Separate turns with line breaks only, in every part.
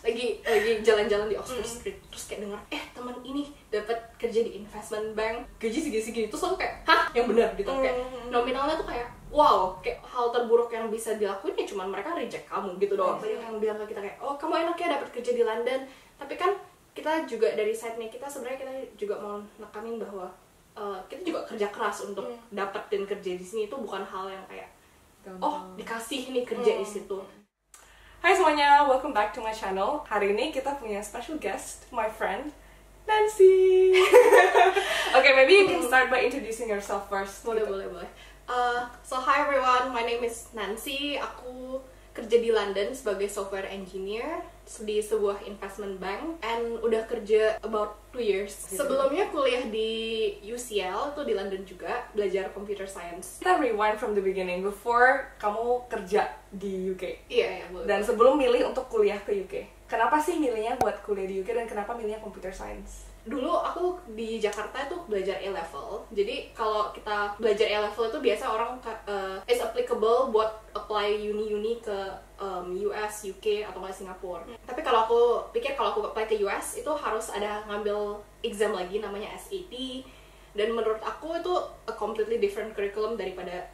lagi jalan-jalan di Oxford Street, terus kayak denger teman ini dapat kerja di investment bank, gaji segini-segini, terus aku kayak hah, yang benar gitu. Kayak nominalnya tuh kayak wow, kayak hal terburuk yang bisa dilakuin ya cuman mereka reject kamu gitu doang. Banyak yang bilang ke kita kayak oh kamu enak ya dapat kerja di London, tapi kan kita juga dari side-nya kita sebenarnya kita juga mau nekanin bahwa kita juga kerja keras untuk dapetin kerja di sini, itu bukan hal yang kayak oh dikasih nih kerja di situ.
Hai semuanya, welcome back to my channel. Hari ini kita punya special guest, my friend Nancy. Okay, maybe you can start by introducing yourself first.
Boleh. So hi everyone, my name is Nancy. Aku kerja di London sebagai software engineer di sebuah investment bank, and udah kerja about 2 years. Sebelumnya kuliah di UCL, tuh di London juga, belajar computer science.
Kita rewind from the beginning, before kamu kerja di UK.
Iya, boleh.
Dan sebelum milih untuk kuliah ke UK, kenapa sih milihnya buat kuliah di UK dan kenapa milihnya computer science?
Dulu aku di Jakarta tuh belajar A-level. Jadi kalau kita belajar A-level itu biasa orang is applicable buat apply uni-uni ke US, UK atau nggak Singapura. Tapi kalau aku pikir kalau aku apply ke US itu harus ada ngambil exam lagi namanya SAT. Dan menurut aku itu a completely different curriculum daripada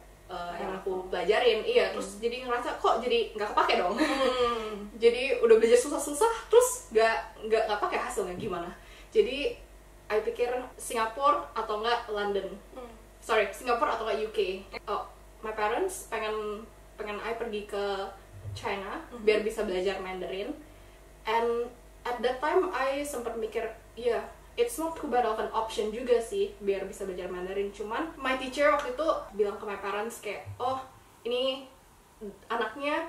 yang aku pelajarin. Iya, terus jadi ngerasa kok jadi nggak kepake dong. Jadi udah belajar susah-susah terus nggak pakai hasilnya gimana. Jadi, I pikir Singapura atau enggak London. Singapura atau enggak UK. Oh, my parents pengen I pergi ke China biar bisa belajar Mandarin. And at that time I sempat mikir, it's not too bad of an option juga sih biar bisa belajar Mandarin. Cuman my teacher waktu itu bilang ke my parents kayak, oh ini anaknya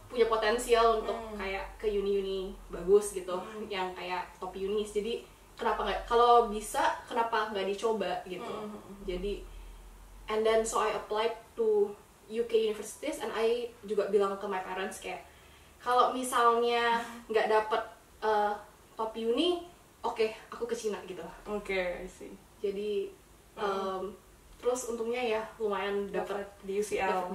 punya potensial untuk kayak ke uni-uni bagus gitu, yang kayak top unis. Jadi kenapa nggak, kalau bisa kenapa nggak dicoba gitu. Jadi and then so I applied to UK universities, and I juga bilang ke my parents kayak kalau misalnya nggak dapet top uni, oke, aku ke Cina gitu.
Oke, I see.
Jadi terus untungnya ya lumayan dapat
di UCL.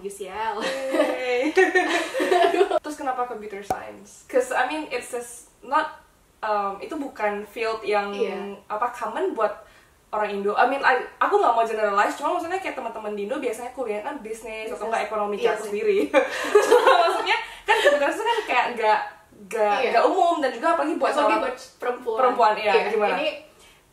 Terus kenapa computer science? Cause I mean it's just not itu bukan field yang common buat orang Indo. I mean aku nggak mau generalize, cuma maksudnya kayak teman-teman di Indo biasanya kuliah kan bisnis atau nggak ekonomi sendiri. Cuma maksudnya kan computer science kan kayak nggak umum, dan juga apalagi buat perempuan gimana?
Ini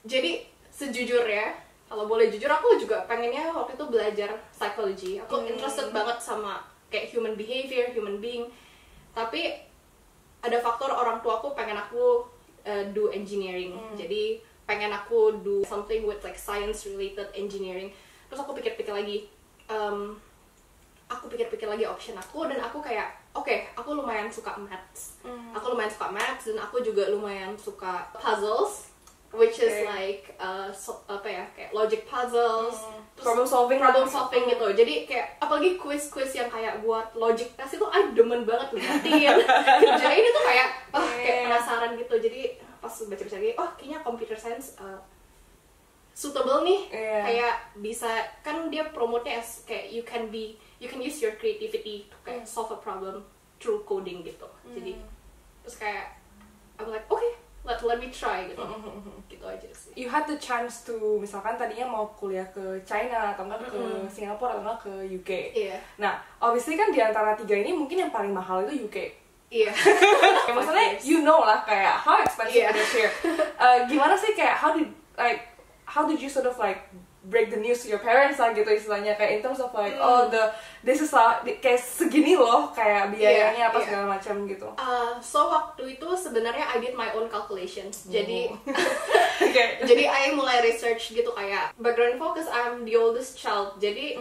jadi sejujurnya, kalau boleh jujur, aku juga pengennya waktu itu belajar psychology. Aku interested banget sama kayak human behavior, human being. Tapi ada faktor orang tua aku pengen aku do engineering. Jadi pengen aku do something with like science related engineering. Terus aku pikir-pikir lagi, option aku, dan aku kayak oke, aku lumayan suka maths. Dan aku juga lumayan suka puzzles, which is like kayak logic puzzles,
problem solving
gitu. Jadi kayak apalagi quiz yang kayak buat logic test itu I demen banget ngeliatin. Kerjain itu kayak kayak penasaran gitu. Jadi pas baca-baca lagi, kayaknya computer science suitable nih. Kayak bisa, kan dia promote-nya as kayak you can use your creativity to kayak solve a problem through coding gitu. Jadi terus kayak I'm like okay, let me try gitu. Gitu aja sih.
You had the chance to, misalkan tadinya mau kuliah ke China atau enggak ke Singapura atau enggak ke UK. Nah, obviously kan di antara tiga ini mungkin yang paling mahal itu UK. Maksudnya you know lah kayak how expensive it is here. Gimana sih kayak how did you sort of like break the news to your parents lah gitu istilahnya, kayak in terms of like this is kayak segini loh kayak biayanya apa segala macam gitu.
So waktu itu sebenarnya I did my own calculations. Jadi jadi I mulai research gitu, kayak background focus, I'm the oldest child. Jadi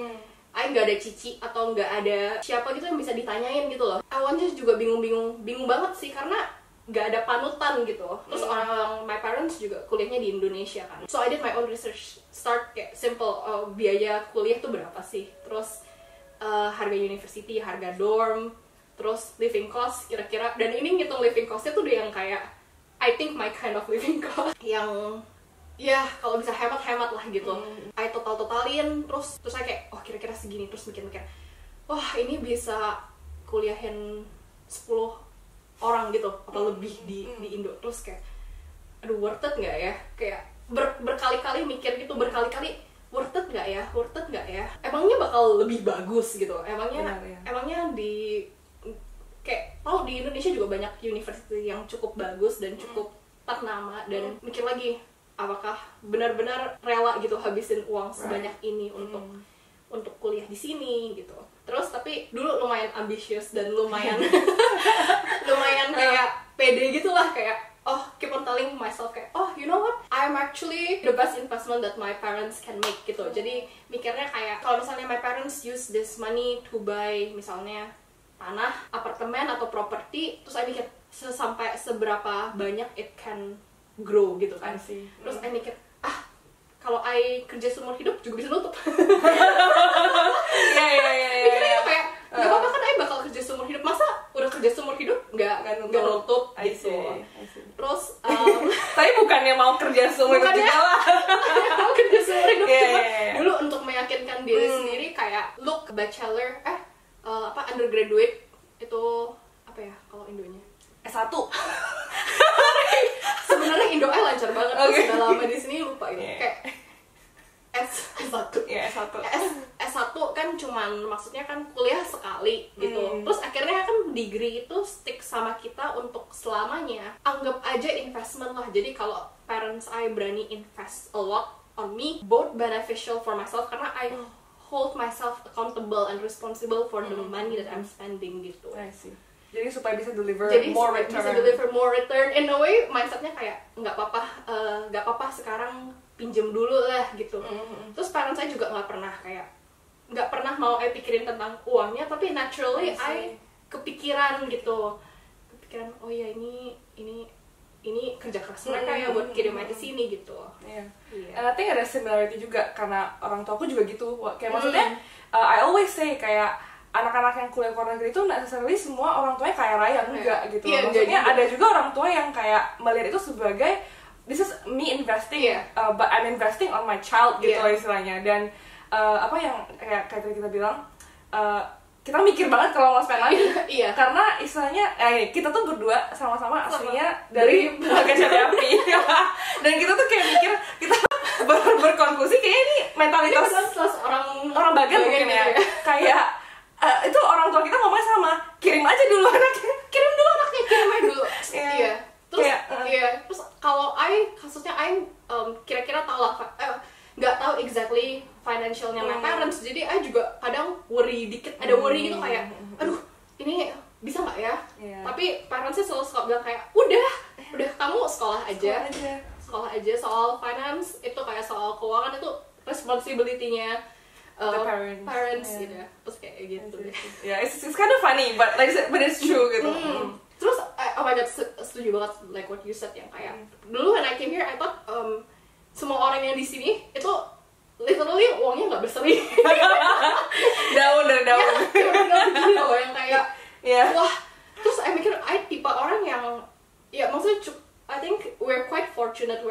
I nggak ada cici atau nggak ada siapa gitu yang bisa ditanyain gitu loh. Awalnya juga bingung banget sih karena nggak ada panutan gitu. Terus orang my parents juga kuliahnya di Indonesia kan. So I did my own research. Start kayak simple, biaya kuliah tuh berapa sih? Terus harga university, harga dorm, terus living cost kira-kira. Dan ini ngitung living costnya tuh udah yang kayak I think my kind of living cost yang kalau bisa hemat-hemat lah gitu. I totalin terus saya kayak kira-kira segini, terus mikir-mikir wah ini bisa kuliahin 10 orang gitu atau lebih di Indo. Terus kayak aduh worth it nggak ya, kayak berkali-kali mikir gitu, berkali-kali worth it nggak ya, emangnya bakal lebih bagus gitu, emangnya di kayak tahu di Indonesia juga banyak university yang cukup bagus dan cukup ternama, dan mikir lagi apakah benar-benar rela gitu habisin uang sebanyak ini untuk kuliah di sini gitu. Terus tapi dulu lumayan ambisius dan lumayan kayak pede gitulah, kayak keep on telling myself kayak you know what, I'm actually the best investment that my parents can make gitu. Jadi mikirnya kayak kalau misalnya my parents use this money to buy misalnya tanah, apartemen atau properti, terus I mikir sampai seberapa banyak it can grow gitu kan. Terus I mikir kalau I kerja seumur hidup juga bisa nutup. Mikirnya kayak gak apa-apa kan I bakal kerja seumur hidup, masa udah kerja seumur hidup nggak nutup gitu. Terus
tapi bukannya mau kerja seumur hidup juga lah.
Mau kerja seumur hidup dulu untuk meyakinkan diri sendiri kayak look bachelor undergraduate itu apa ya kalau Indonya
S1.
Sebenarnya Indo lancar banget, sudah lama di sini lupa gitu. Kayak S1. S1 kan cuman maksudnya kan kuliah sekali gitu. Terus akhirnya kan degree itu stick sama kita untuk selamanya. Anggap aja investment lah. Jadi kalau parents I berani invest a lot on me, both beneficial for myself karena I hold myself accountable and responsible for the money that I'm spending gitu.
I see. Jadi supaya bisa deliver
more return. In a way mindsetnya kayak nggak apa-apa sekarang pinjem dulu lah gitu. Terus parents saya juga nggak pernah mau pikirin tentang uangnya, tapi naturally I kepikiran oh ya ini kerja keras mereka ya buat kirim ke sini gitu.
And I think ada similarity juga karena orang tua aku juga gitu. Kayak maksudnya I always say kayak anak-anak yang kuliah luar negeri itu nggak necessarily semua orang tuanya kaya raya, enggak gitu. Maksudnya ada juga orang tua yang kayak melihat itu sebagai this is me investing, but I'm investing on my child gitu istilahnya. Dan apa yang kayak tadi kita bilang, kita mikir banget kalau mau spend money, karena istilahnya kita tuh berdua sama-sama aslinya dari kaca api. Dan kita tuh kayak mikir, kita berkonklusi kayak ini mentalitas orang bagian mungkin ya. Kayak itu orang tua kita ngomongnya sama, kirim aja dulu anaknya, kirim aja dulu.
Terus kalau kasusnya kira-kira tahu lah, nggak tahu exactly financialnya my parents, jadi juga kadang worry dikit, ada worry gitu kayak aduh ini bisa nggak ya. Tapi parentsnya selalu suka bilang kayak udah kamu sekolah aja, soal finance itu kayak soal keuangan itu responsibility-nya parents gitu ya. Terus kayak gitu deh.
It's kind of funny but it's true gitu.
Terus oh my god, setuju banget like what you said yang kayak dulu when I came here I thought semua orang yang di sini itu literally uangnya nggak berseri.
Daun dari daun.
Begini loh yang kayak wah. Terus I mikir I tipe orang yang maksudnya I think we're quite fortunate,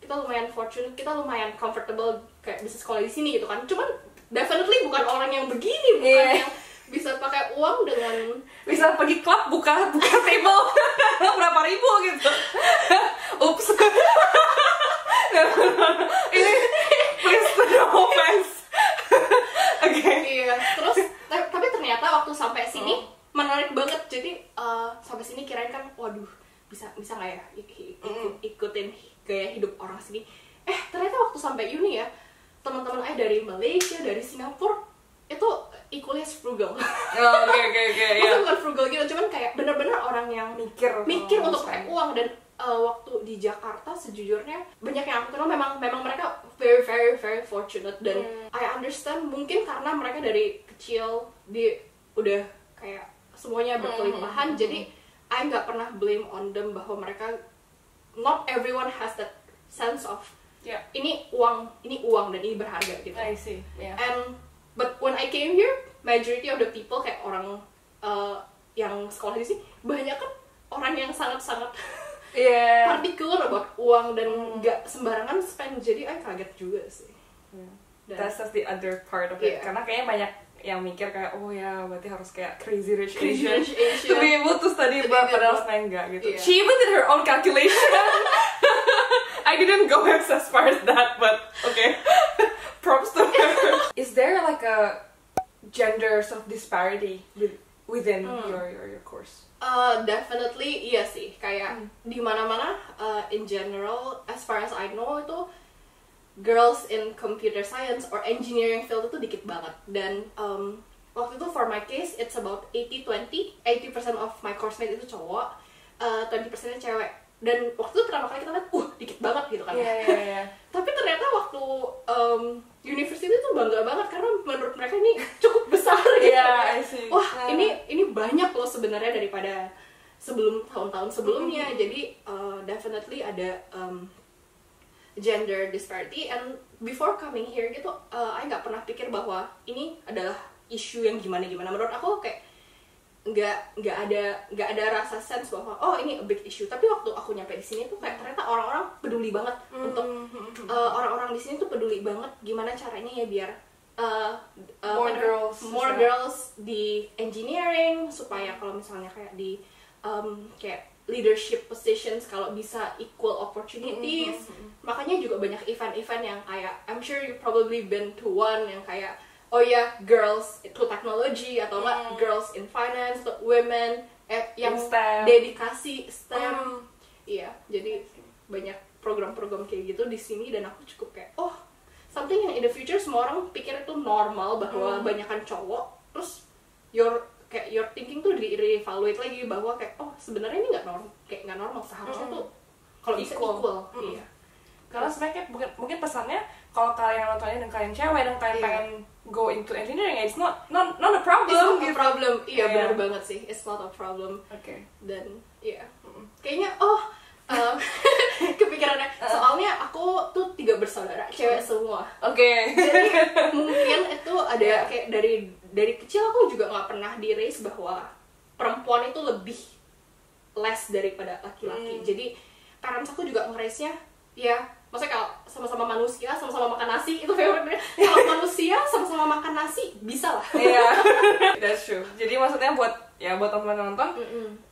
kita lumayan fortunate, kita lumayan comfortable kayak bisa sekolah di sini gitu kan. Cuman definitely bukan orang yang begini, bukan yang bisa pakai uang dengan
bisa pergi klub buka table berapa ribu gitu. Ups. Ini please no offense.
Terus tapi ternyata waktu sampai sini menarik banget. Jadi sampai sini kirain kan waduh bisa nggak ya ikutin gaya hidup orang sini. Ternyata waktu sampai uni ya, teman-teman dari Malaysia, dari Singapura itu equally frugal. Bukan frugal gitu, cuman kayak bener-bener orang yang mikir untuk pakai uang. Dan waktu di Jakarta sejujurnya banyak yang aku kenal memang mereka very very very fortunate. Dan I understand mungkin karena mereka dari kecil udah kayak semuanya berkelimpahan. Jadi I nggak pernah blame on them bahwa mereka, not everyone has that sense of ini uang dan ini berharga gitu.
I see.
But when I came here, majority of the people kayak orang yang sekolah di sini banyak kan orang yang sangat particular about uang dan nggak sembarangan spend. Jadi I kaget juga sih.
That's the other part of it. Karena kayaknya banyak yang mikir kayak oh ya berarti harus kayak crazy rich Asian to be able to study abroad, padahal sebenarnya enggak gitu. Yeah. She even did her own calculation. I didn't go as far as that, but okay. Props to her. Is there like a gender sort of disparity within your course?
Definitely iya sih, kayak di mana-mana in general as far as I know itu girls in computer science or engineering field itu dikit banget. Dan waktu itu for my case it's about 80-20. 80% of my course mate itu cowok, 20%-nya cewek. Dan waktu itu pertama kali kita lihat, dikit banget gitu kan.
Yeah.
Tapi ternyata waktu university itu bangga banget karena menurut mereka ini cukup besar gitu.
Yeah, I see.
Wah, ini banyak loh sebenarnya daripada tahun-tahun sebelumnya. Jadi definitely ada gender disparity, and before coming here gitu, I nggak pernah pikir bahwa ini adalah isu yang gimana-gimana. Menurut aku kayak nggak ada rasa sense bahwa ini a big issue. Tapi waktu aku nyampe di sini tuh kayak ternyata orang-orang peduli banget untuk orang-orang di sini tuh peduli banget gimana caranya ya biar more girls di engineering, supaya kalau misalnya kayak di kayak leadership positions kalau bisa equal opportunities. Makanya juga banyak event-event yang kayak I'm sure you probably been to one yang kayak girls to technology atau enggak girls in finance, atau women yang
STEM.
dedikasi STEM. Iya, jadi banyak program-program kayak gitu di sini, dan aku cukup kayak something yang in the future semua orang pikir itu normal bahwa banyakan cowok, terus your thinking tuh di-reevaluate lagi bahwa kayak sebenarnya ini nggak normal, seharusnya tuh kalau bisa equal. Iya.
Karena sebenarnya mungkin pesannya kalau kalian nontonnya dan kalian cewek dan kalian pengen go into engineering, it's not a problem.
It's not a problem. Iya, benar banget sih. It's not a problem.
Okay.
Dan kayaknya kepikirannya soalnya aku tuh 3 bersaudara cewek semua.
Oke.
Jadi mungkin itu ada kayak dari kecil aku juga nggak pernah di-raise bahwa perempuan itu lebih less daripada laki-laki. Jadi parents aku juga nge-raise-nya maksudnya kalau sama-sama manusia, sama-sama makan nasi, itu favorite. Kalau manusia sama-sama makan nasi, bisa lah.
Iya, that's true. Jadi maksudnya buat teman-teman nonton,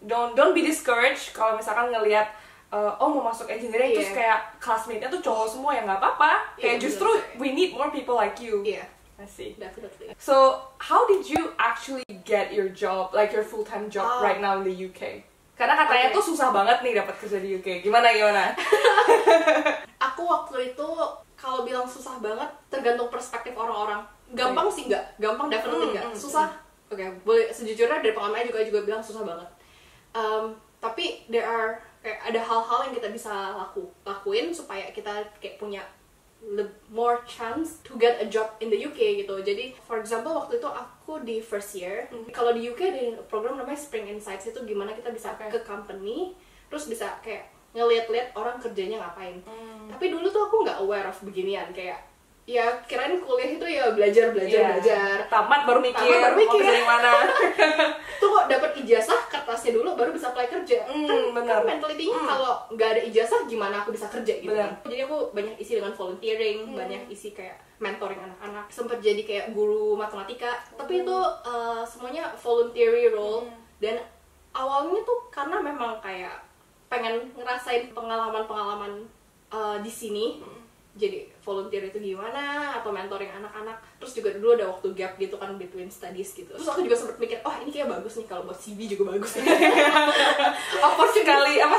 don't be discouraged kalau misalkan ngelihat mau masuk engineering terus kayak classmate-nya tuh cowok semua, ya nggak apa-apa. Kayak justru we need more people like you.
Iya.
I see.
Definitely.
So, how did you actually get your job, like your full-time job right now in the UK? Karena katanya tuh susah banget nih dapat kerja di UK. Gimana?
Aku waktu itu kalau bilang susah banget tergantung perspektif orang-orang. Gampang sih nggak, gampang definitely nggak. Susah. Oke, boleh sejujurnya dari pengalaman juga bilang susah banget. Tapi kayak ada hal-hal yang kita bisa lakuin supaya kita kayak punya more chance to get a job in the UK gitu. Jadi for example waktu itu aku di first year, kalau di UK ada program namanya Spring Insights, itu gimana kita bisa ke company terus bisa kayak ngeliat-liat orang kerjanya ngapain. Tapi dulu tuh aku nggak aware of beginian, kayak kirain kuliah itu belajar.
Tamat baru mikir mau kerja di mana.
Tuh kok dapat ijazah kertasnya dulu baru bisa apply kerja. Kan mentalitinya kalau nggak ada ijazah gimana aku bisa kerja gitu. Jadi aku banyak isi dengan volunteering, banyak isi kayak mentoring anak-anak, sempat jadi kayak guru matematika. Tapi itu semuanya voluntary role. Dan awalnya tuh karena memang kayak pengen ngerasain pengalaman-pengalaman di sini. Jadi volunteer itu gimana, atau mentoring anak-anak. Terus juga dulu ada waktu gap gitu kan between studies gitu. Terus aku juga sempat mikir, ini kayak bagus nih, kalau buat CV juga bagus.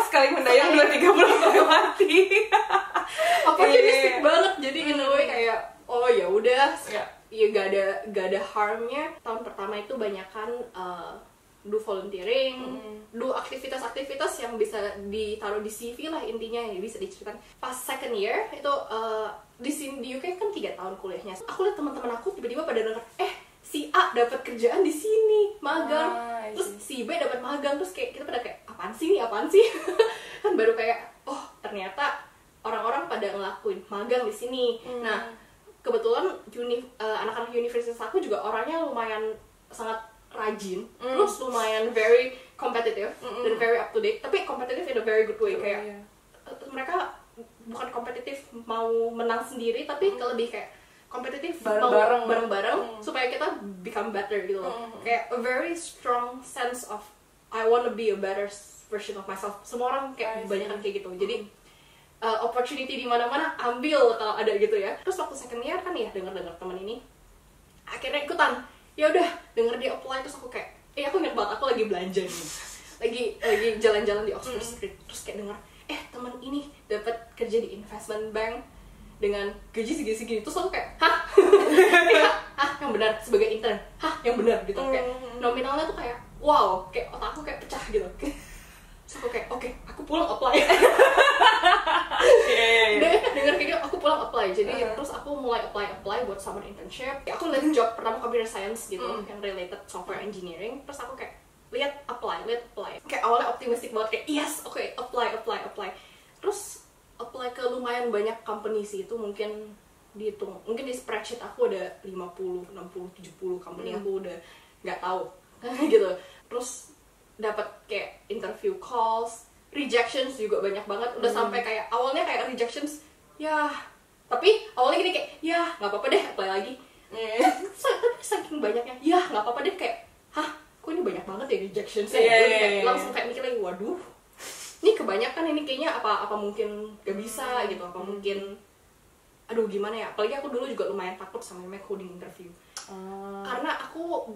Sekali mendayung 2-3 bulan melewati.
Opportunistic banget. Jadi in a way kayak ya udah, gak ada harmnya. Tahun pertama itu banyakan do volunteering, do aktivitas-aktivitas yang bisa ditaruh di CV lah intinya, yang bisa diceritakan. Pas second year itu di sini di UK kan 3 tahun kuliahnya. Aku lihat teman-teman aku tiba-tiba pada denger, si A dapat kerjaan di sini, magang, terus si B dapat magang, terus kayak kita pada kayak apaan sih kan baru kayak ternyata orang-orang pada ngelakuin magang di sini. Nah kebetulan anak-anak universitas aku juga orangnya lumayan sangat rajin, terus lumayan very competitive dan very up to date, tapi competitive in a very good way. Kayak mereka bukan kompetitif mau menang sendiri, tapi lebih kayak kompetitif
bareng-bareng
supaya kita become better gitu loh. Kayak a very strong sense of I wanna be a better version of myself. Semua orang kayak banyak kayak gitu. Jadi opportunity di mana-mana ambil kalau ada gitu ya. Terus waktu second year kan ya dengar teman ini akhirnya ikutan. Ya udah denger dia apply, terus aku kayak aku inget banget aku lagi belanja nih. Lagi jalan-jalan di Oxford Street, terus kayak denger teman ini dapat kerja di investment bank dengan gaji segini-segini. Terus aku kayak hah yang benar sebagai intern, yang benar gitu. Kayak nominalnya tuh kayak wow, kayak otak aku kayak pecah gitu. Terus aku kayak oke, aku pulang apply. Dengar kayak gitu, aku pulang apply. Jadi terus aku mulai apply buat summer internship. Aku lihat job pertama computer science gitu, yang related software engineering. Terus aku kayak lihat apply. Kayak awalnya optimistic banget, kayak yes, oke, apply. Terus apply ke lumayan banyak company sih, itu mungkin dihitung, mungkin di spreadsheet aku ada 50, 60, 70 company aku udah nggak tahu gitu. Terus dapat kayak interview calls, rejections juga banyak banget. Udah sampai kayak awalnya kayak rejections ya, tapi awalnya gini kayak ya nggak apa-apa deh, apply lagi. Tapi saking banyaknya ya nggak apa-apa deh, kayak kok ini banyak banget ya rejections ya. Langsung kayak mikir lagi, waduh, ini kebanyakan, ini kayaknya apa mungkin gak bisa gitu, apa mungkin aduh gimana ya. Apalagi aku dulu juga lumayan takut sama namanya coding interview. Karena aku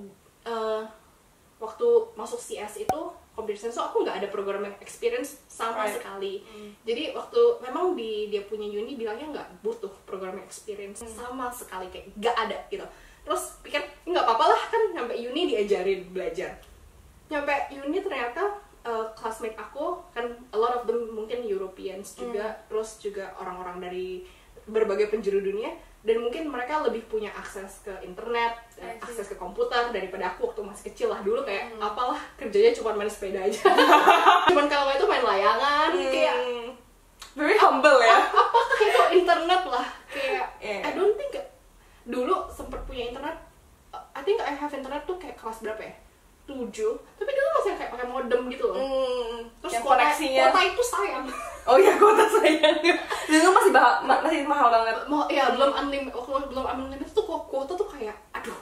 waktu masuk CS itu computer science, aku nggak ada programming experience sama sekali. Jadi waktu memang dia punya uni bilangnya nggak butuh programming experience sama sekali, kayak nggak ada gitu. Terus pikir nggak apa-apa lah, kan nyampe uni diajarin belajar. Nyampe uni ternyata classmate aku kan a lot of them mungkin Europeans juga, terus juga orang-orang dari berbagai penjuru dunia, dan mungkin mereka lebih punya akses ke internet, akses ke komputer daripada aku waktu masih kecil lah. Dulu kayak apalah, kerjanya cuma main sepeda aja. Cuman kalau itu main layangan, kayak
very humble ya.
Apakah itu internet lah, kayak I don't think. Dulu sempet punya internet, I think I have internet tuh kayak kelas berapa ya? 7, tapi dulu masih kayak pakai modem gitu loh. Terus
koneksinya
kuota itu sayang.
Oh iya, kuota sayang. Dulu masih mahal banget.
Belum unlimited tuh kuota tuh kayak aduh.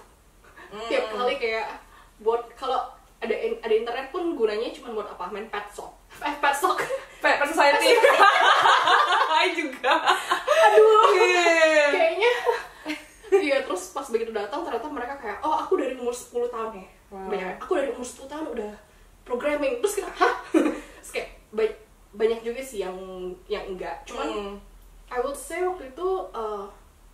Tiap kali kayak buat kalau ada internet pun gunanya cuma buat apa? Main Pet Society.
Hai juga.
Aduh. Kayaknya iya. Terus pas begitu datang ternyata mereka kayak aku dari umur 10 tahun ya. Aku dari umur 10 tahun udah programming. Terus kita terus kayak banyak juga sih yang enggak. Cuman I would say waktu itu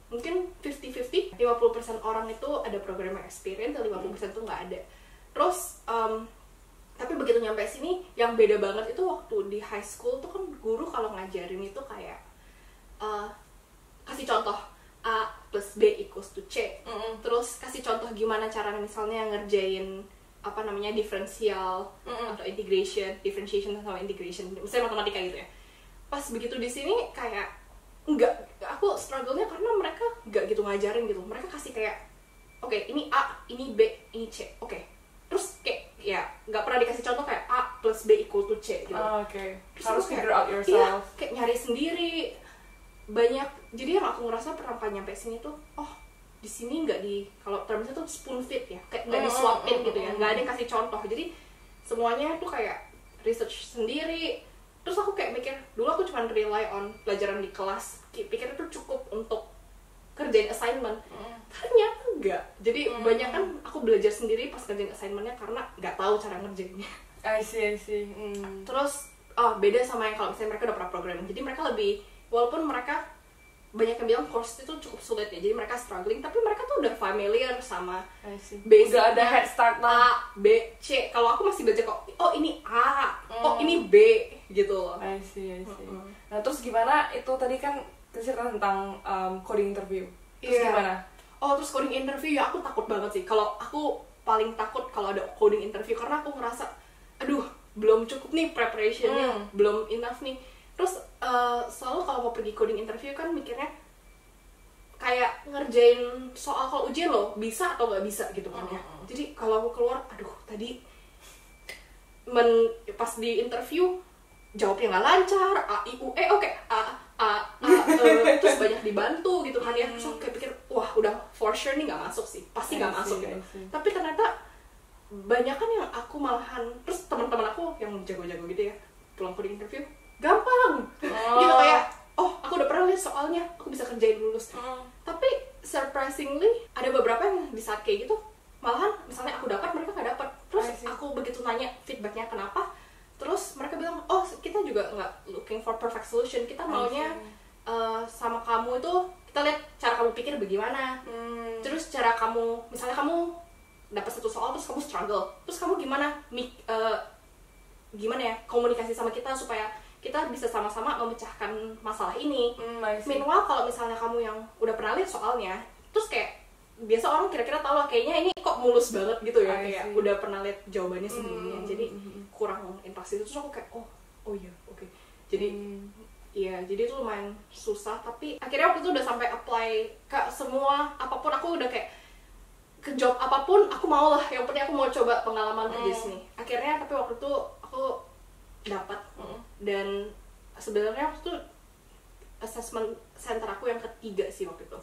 mungkin 50-50. 50% orang itu ada programming experience, dan 50% tuh nggak ada. Terus tapi begitu nyampe sini yang beda banget itu waktu di high school tuh kan guru kalau ngajarin itu kayak kasih contoh A plus B equals to C. Terus kasih contoh gimana caranya misalnya ngerjain diferensial atau differentiation sama integration, misalnya matematika gitu ya. Pas begitu di sini kayak enggak, aku struggle-nya karena mereka enggak gitu ngajarin gitu. Mereka kasih kayak oke, ini A, ini B, ini C. Oke. Terus kayak ya nggak pernah dikasih contoh kayak A plus B equal to C gitu.
Harus figure out yourself.
Iya, kayak nyari sendiri. Banyak, jadi yang aku ngerasa pertama nyampe sini tuh di sini nggak kalau termnya tuh spoon feed ya, kayak nggak disuapin gitu ya, nggak ada yang kasih contoh. Jadi semuanya tuh kayak research sendiri. Terus aku kayak mikir, dulu aku cuma rely on pelajaran di kelas, pikir itu cukup untuk kerjain assignment. Ternyata enggak. Jadi banyak kan aku belajar sendiri pas kerjain assignmentnya karena nggak tahu cara ngerjainnya.
I see.
Terus beda sama yang kalau misalnya mereka udah pernah programming. Jadi mereka lebih, walaupun mereka banyak yang bilang course itu cukup sulit ya, jadi mereka struggling, tapi mereka tuh udah familiar sama basic,
udah ada head start
A, B, C. Kalau aku masih belajar kok, ini A, ini B gitu.
I see. Nah terus gimana, itu tadi kan cerita tentang coding interview. Terus gimana?
Terus coding interview ya aku takut banget sih. Kalau aku paling takut kalau ada coding interview karena aku ngerasa aduh belum cukup nih preparationnya, belum enough nih. Terus selalu kalau mau pergi coding interview kan mikirnya kayak ngerjain soal kalau ujian loh, bisa atau nggak bisa gitu kan ya. Jadi kalau aku keluar, aduh tadi pas di interview jawabnya nggak lancar, A, I, U, E, oke, A, terus banyak dibantu gitu kan ya. Terus aku kayak pikir wah udah for sure nih nggak masuk sih, pasti nggak masuk gitu. Tapi ternyata banyak kan yang aku malahan, terus teman-teman aku yang jago-jago gitu ya pulang di interview gampang gitu, kayak aku udah pernah lihat soalnya, aku bisa kerjain lulus. Tapi surprisingly ada beberapa yang di saat kayak gitu malahan misalnya aku dapat mereka nggak dapat. Terus aku begitu nanya feedbacknya kenapa, terus mereka bilang kita juga nggak looking for perfect solution, kita maunya sama kamu itu kita lihat cara kamu pikir bagaimana. Terus cara kamu, misalnya kamu dapat satu soal terus kamu struggle, terus kamu gimana gimana ya komunikasi sama kita supaya kita bisa sama-sama memecahkan masalah ini. Meanwhile kalau misalnya kamu yang udah pernah lihat soalnya, terus kayak biasa orang kira-kira tahu lah kayaknya ini kok mulus banget gitu ya, kayak udah pernah lihat jawabannya sebelumnya, jadi kurang interaksi. Terus aku kayak oh iya oke. Jadi iya, jadi itu lumayan susah, tapi akhirnya waktu itu udah sampai apply ke semua apapun, aku udah kayak ke job apapun aku mau lah, yang penting aku mau coba pengalaman kerja sini. Akhirnya tapi waktu itu aku dapat dan sebenarnya waktu itu assessment center aku yang ketiga sih waktu itu.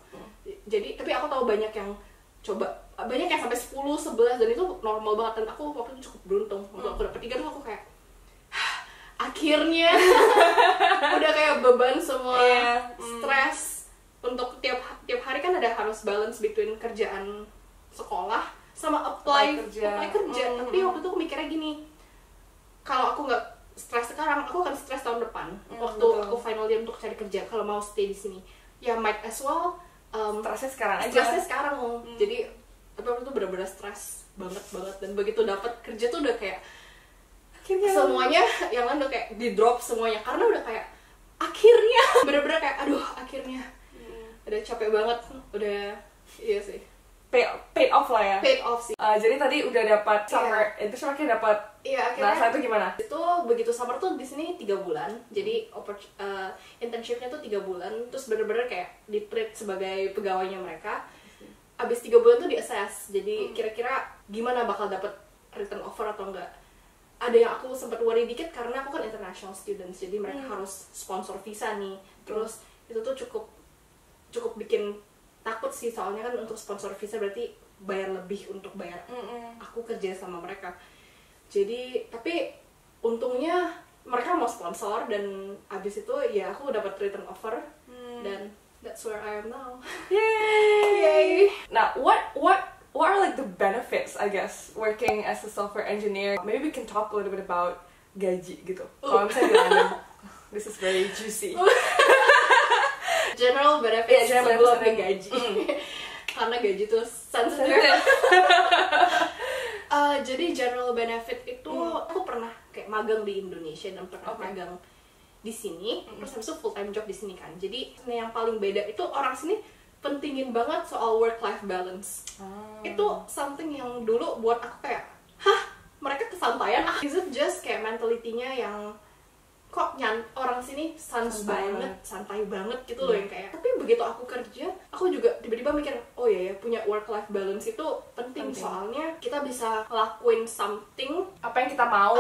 Jadi tapi aku tahu banyak yang coba, banyak yang sampai 10, 11 dan itu normal banget, dan aku waktu itu cukup beruntung. Waktu aku dapet 3 tuh aku kayak akhirnya udah kayak beban semua, stres untuk tiap hari kan ada harus balance between kerjaan sekolah sama apply kerja. Tapi waktu itu aku mikirnya gini, kalau aku nggak stres sekarang, aku akan stres tahun depan waktu aku final year untuk cari kerja. Kalau mau stay di sini ya might as well stresnya sekarang. Jadi tapi waktu itu benar-benar stres banget, dan begitu dapat kerja tuh udah kayak akhirnya semuanya yang udah kayak di drop semuanya, karena udah kayak akhirnya bener-bener kayak aduh akhirnya udah capek banget, udah iya sih
paid off lah ya.
Paid off sih.
Jadi tadi udah dapat summer, itu akhirnya dapat.
Akhirnya.
Nah, itu gimana?
Itu begitu summer tuh di sini 3 bulan. Jadi internshipnya tuh 3 bulan, terus bener-bener kayak di treat sebagai pegawainya mereka. Abis 3 bulan tuh di assess. Jadi kira-kira gimana bakal dapat return offer atau enggak. Ada yang aku sempat worry dikit karena aku kan international students, jadi mereka harus sponsor visa nih. Terus itu tuh cukup bikin takut sih, soalnya kan untuk sponsor visa berarti bayar lebih untuk bayar aku kerja sama mereka. Jadi tapi untungnya mereka mau sponsor, dan abis itu ya aku dapat return offer dan that's where I am now.
Yay! Nah, what are like the benefits, I guess, working as a software engineer? Maybe we can talk a little bit about gaji gitu. Kalau misalnya di London, this is very juicy.
General benefits sebelum gaji. Karena gaji tuh sensitive. Jadi general benefit itu aku pernah kayak magang di Indonesia dan pernah magang di sini, terus habis itu full time job di sini kan. Jadi yang paling beda itu orang sini pentingin banget soal work life balance. Itu something yang dulu buat aku kayak mereka kesantaian. Is it just kayak mentality-nya yang kok orang sini santai banget gitu loh, yang kayak. Tapi begitu aku kerja, aku juga tiba-tiba mikir, oh ya punya work life balance itu penting. Soalnya kita bisa lakuin something
apa yang kita mau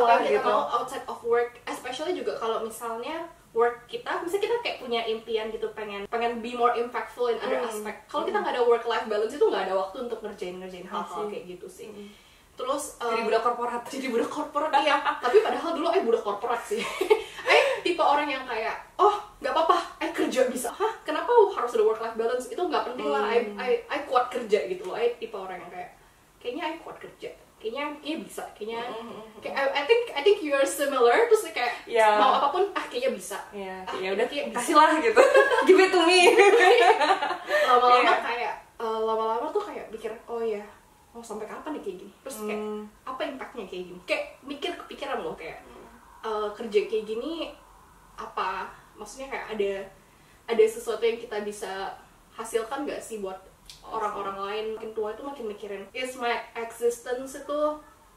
outside of work, especially juga kalau misalnya work kita, misalnya kita kayak punya impian gitu, pengen be more impactful in other aspect. Kalau kita nggak ada work life balance itu nggak ada waktu untuk ngerjain hal-hal kayak gitu sih. Terus
jadi budak korporat
iya. Tapi padahal dulu budak korporat sih. Tipe orang yang kayak nggak apa-apa, kerja bisa. Kenapa harus ada work life balance? Itu nggak penting lah. I kuat kerja gitu loh. Tipe orang yang kayak kayaknya kuat kerja, kayaknya bisa, kayaknya I think you are similar. Terus kayak mau apapun kayaknya bisa.
Ya udah kasih lah gitu. Give it to me.
Lama-lama tuh kayak pikir sampai kapan nih kayak gini, terus kayak apa impactnya kayak gini, kayak mikir kepikiran loh kayak kerja kayak gini apa maksudnya, kayak ada sesuatu yang kita bisa hasilkan nggak sih buat orang-orang lain. Makin tua itu makin mikirin, is my existence itu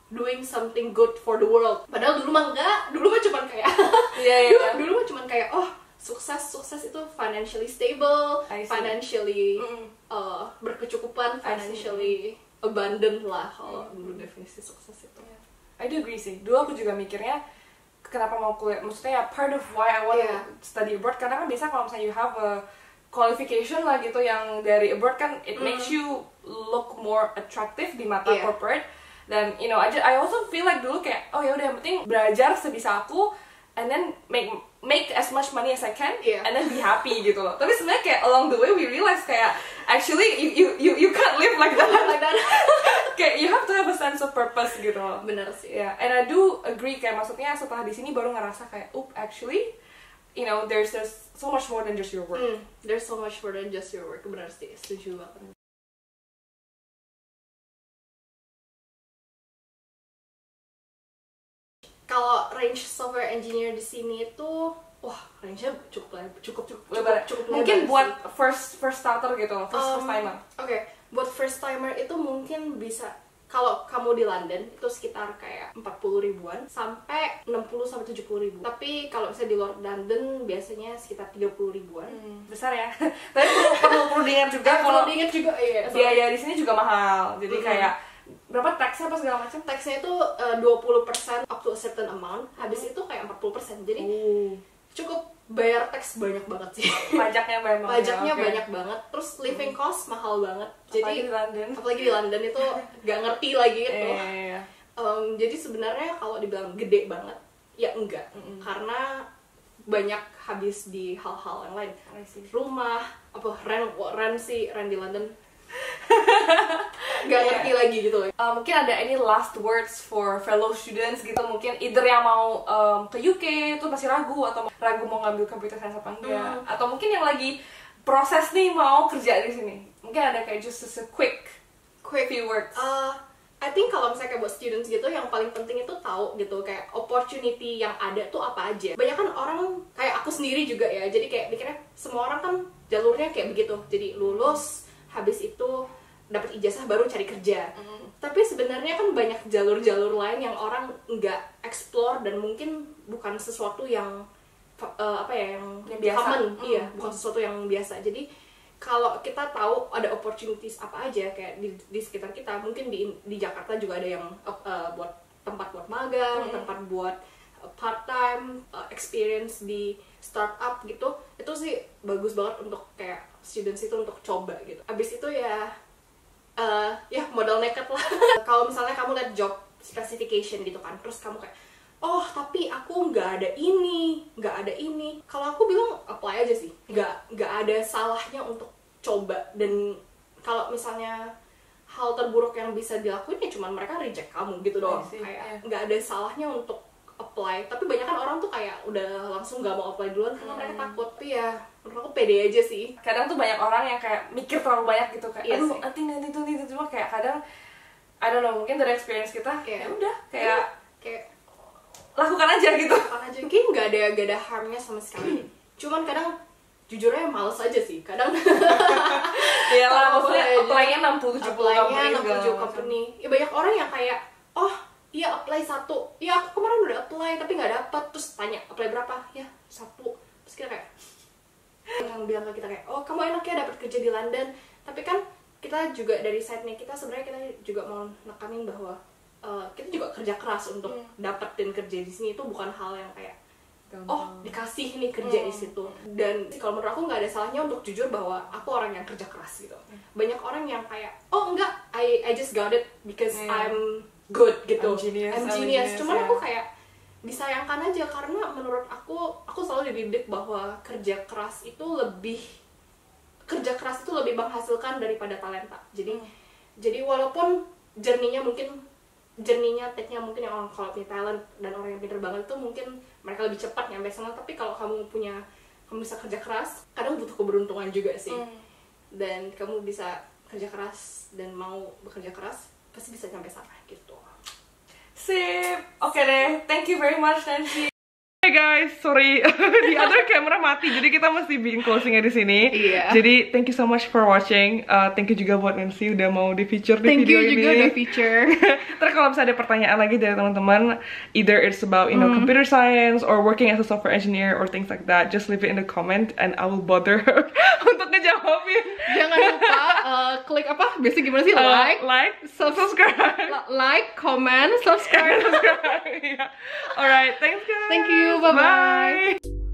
doing something good for the world? Padahal dulu mah enggak, dulu mah cuman kayak dulu mah cuman kayak sukses itu financially stable, financially berkecukupan, financially abundant lah kalau dulu definisi sukses itu.
I do agree sih. Dulu aku juga mikirnya kenapa mau kuliah, maksudnya part of why I want to study abroad, karena kan biasa kalau misalnya you have a qualification lah gitu yang dari abroad kan it makes you look more attractive di mata corporate. Dan you know, I also feel like dulu kayak oh ya udah yang penting belajar sebisa aku and then make as much money as I can and then be happy gitu loh. Tapi sebenarnya kayak along the way we realize kayak actually you can't live like that. Kayak you have to have a sense of purpose gitu loh.
Bener sih.
Yeah, and I do agree kayak maksudnya setelah di sini baru ngerasa kayak actually you know there's so much more than just your work.
There's so much more than just your work. Bener sih, setuju banget. Kalau range software engineer di sini itu, wah range-nya cukup lebar.
Mungkin buat first starter gitu, first timer.
Oke, buat first timer itu mungkin bisa kalau kamu di London itu sekitar kayak 40 ribuan sampai 60 sampai 70 ribu. Tapi kalau misalnya di luar London biasanya sekitar 30 ribuan.
Besar ya. Tapi perlu diingat juga
perlu diingat juga iya.
Biaya di sini juga mahal. Jadi kayak berapa taxnya apa segala macam?
Taxnya itu 20% up to a certain amount. Habis itu kayak 40%. Jadi cukup bayar tax banyak banget sih.
Pajaknya banyak banget.
Pajaknya banyak banget. Terus living cost mahal banget. Jadi apalagi di London itu gak ngerti lagi gitu. Jadi sebenarnya kalau dibilang gede banget, ya enggak. Karena banyak habis di hal-hal yang lain. Rumah, apa rent di London. Gak ngerti lagi gitu loh.
Mungkin ada any last words for fellow students gitu, mungkin either yang mau ke UK itu masih ragu atau ragu mau ngambil computer science apa enggak, atau mungkin yang lagi proses nih mau kerja di sini, mungkin ada kayak just a quick few words.
I think kalau misalnya kayak buat students gitu, yang paling penting itu tahu gitu kayak opportunity yang ada tuh apa aja. Banyak kan orang kayak aku sendiri juga ya, jadi kayak mikirnya semua orang kan jalurnya kayak begitu, jadi lulus habis itu dapat ijazah baru cari kerja. Tapi sebenarnya kan banyak jalur-jalur lain yang orang nggak explore dan mungkin bukan sesuatu yang yang
biasa.
Common, bukan sesuatu yang biasa. Jadi kalau kita tahu ada opportunities apa aja kayak di sekitar kita, mungkin di Jakarta juga ada yang buat tempat buat magang, tempat buat part time experience di startup gitu. Itu sih bagus banget untuk kayak students itu untuk coba gitu. Abis itu ya modal nekat lah. Kalau misalnya kamu lihat job specification gitu kan, terus kamu kayak oh tapi aku nggak ada ini. Kalau aku bilang apply aja sih, nggak ada salahnya untuk coba. Dan kalau misalnya hal terburuk yang bisa dilakuin ya cuman mereka reject kamu gitu doang. Kayak nggak ada salahnya untuk apply. Tapi banyak kan orang tuh kayak udah langsung nggak mau apply duluan karena mereka takut. Tapi ya menurut aku pede aja sih.
Kadang tuh banyak orang yang kayak mikir terlalu banyak gitu kayak aduh nanti cuma kayak kadang I don't know, mungkin dari experience kita ya udah kayak lakukan aja gitu.
Mungkin nggak ada harmnya sama sekali. Cuman kadang jujur aja males aja sih kadang.
Iyalah, maksudnya apply-nya 60-70
company. Ya banyak orang yang kayak iya apply 1, ya aku kemarin udah apply tapi nggak dapet. Terus tanya apply berapa, ya 1. Terus kita kayak yang bilang ke kita kayak oh kamu enak ya dapat kerja di London. Tapi kan kita juga dari side-nya kita sebenarnya kita juga mau nekanin bahwa kita juga kerja keras untuk dapetin kerja di sini. Itu bukan hal yang kayak dikasih nih kerja di situ. Dan kalau menurut aku nggak ada salahnya untuk jujur bahwa aku orang yang kerja keras gitu. Banyak orang yang kayak oh enggak, I just got it because I'm good gitu. I'm genius. Cuman aku kayak disayangkan aja karena menurut aku selalu dididik bahwa kerja keras itu lebih menghasilkan daripada talenta. Jadi walaupun journey-nya take-nya mungkin yang orang kalau punya talent dan orang yang pintar banget itu mungkin mereka lebih cepat nyampe sana. Tapi kalau kamu bisa kerja keras, kadang butuh keberuntungan juga sih. Dan kamu bisa kerja keras dan mau bekerja keras, pasti bisa nyampe sana gitu.
Sip. Oke deh, thank you very much Nancy. Hey guys, sorry the other camera mati, jadi kita mesti bikin closingnya di sini. Jadi thank you so much for watching. Thank you juga buat Nancy udah mau di feature di video ini. Thank you juga udah feature. Terus kalau misalnya ada pertanyaan lagi dari teman-teman, either it's about computer science or working as a software engineer or things like that, just leave it in the comment and I will bother untuk ngejawabin. Jangan lupa klik apa? Biasa gimana sih? Like, subscribe. Like, comment, subscribe. Yeah. Alright, thanks guys. Thank you. Bye-bye.